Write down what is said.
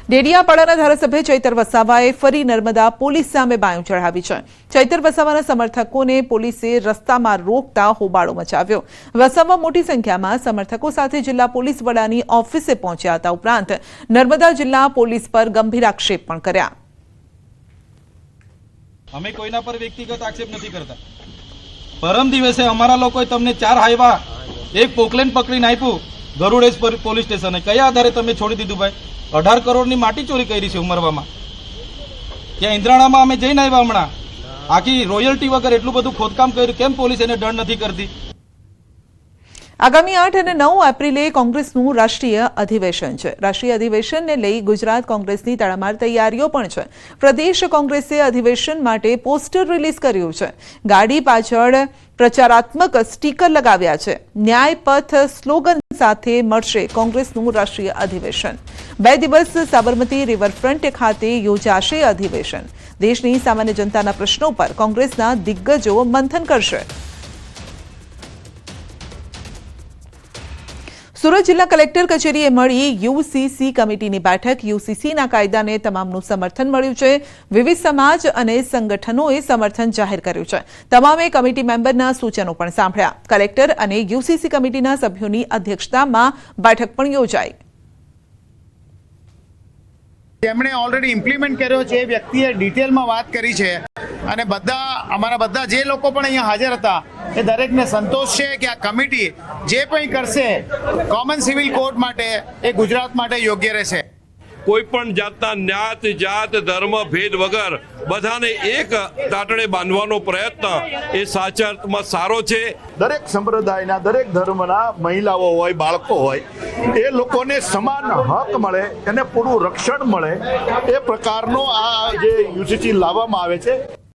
ડેડિયાપાડાના ધારાસભ્ય ચૈતર વસાવાએ ફરી નર્મદા પોલીસ સામે બાયું ચઢાવી છે। ચૈતર વસાવાના સમર્થકોને પોલીસે રસ્તામાં રોકતા હોબાળો મચાવ્યો। વસાવા મોટી સંખ્યામાં સમર્થકો સાથે જિલ્લા પોલીસ વડાની ઓફિસે પહોંચ્યા હતા। ઉપરાંત નર્મદા જિલ્લા પોલીસ પર ગંભીર આક્ષેપ પણ કર્યા। અમે કોઈના પર વ્યક્તિગત આક્ષેપ નથી કરતા। પરમ દિવસે અમારા લોકોએ તમને 4 હાઈવા એક પોકલેન પકડીને આપ્યું ગરુડેશ પોલીસ સ્ટેશને। કયા આધારે તમે છોડી દીધું ભાઈ? 18 કરોડની માટી ચોરી કરી છે ઉમરવામાં। ત્યાં ઇન્દ્રાણામાં અમે જઈને આવ્યા હમણાં, આખી રોયલ્ટી વગર એટલું બધું ખોદકામ કર્યું, કેમ પોલીસ એને દંડ નથી કરતી? આગામી 8 અને 9 એપ્રિલે કોંગ્રેસનું રાષ્ટ્રીય અધિવેશન છે। રાષ્ટ્રીય અધિવેશનને લઈ ગુજરાત કોંગ્રેસની તડામાર તૈયારીઓ પણ છે। પ્રદેશ કોંગ્રેસે અધિવેશન માટે પોસ્ટર રિલીઝ કર્યું છે। ગાડી પાછળ પ્રચારાત્મક સ્ટીકર લગાવ્યા છે। ન્યાય પથ સ્લોગન સાથે મળશે કોંગ્રેસનું રાષ્ટ્રીય અધિવેશન। 2 દિવસ સાબરમતી રિવરફ્રન્ટ ખાતે યોજાશે અધિવેશન। દેશની સામાન્ય જનતાના પ્રશ્નો પર કોંગ્રેસના દિગ્ગજો મંથન કરશે। સુરત જિલ્લા કલેક્ટર કચેરીએ મળી યુસીસી કમિટીની બેઠક। યુસીસીના કાયદાને તમામનું સમર્થન મળ્યું છે। વિવિધ સમાજ અને સંગઠનોએ સમર્થન જાહેર કર્યું છે। તમામે કમિટી મેમ્બરના સૂચનો પણ સાંભળ્યા। કલેક્ટર અને યુસીસી કમિટીના સભ્યોની અધ્યક્ષતામાં બેઠક પણ યોજાઈ। જેમણે ઓલરેડી ઇમ્પ્લિમેન્ટ કર્યો છે એ વ્યક્તિએ ડિટેલમાં વાત કરી છે અને અમારા બધા જે લોકો પણ અહીંયા હાજર હતા એ દરેકને સંતોષ છે કે આ કમિટી જે કંઈ કરશે કોમન સિવિલ કોડ માટે એ ગુજરાત માટે યોગ્ય રહેશે। કોઈ પણ જાતના જ્ઞાત જાત ધર્મ ભેદ વગર બધાને એક તાટણે બાંધવાનો પ્રયત્ન એ સાચા અર્થમાં સારો છે। દરેક સંપ્રદાયના દરેક ધર્મના મહિલાઓ હોય, બાળકો હોય, એ લોકોને સમાન હક મળે, એને પૂરું રક્ષણ મળે, એ પ્રકારનો આ જે યુસીસી લાવવામાં આવે છે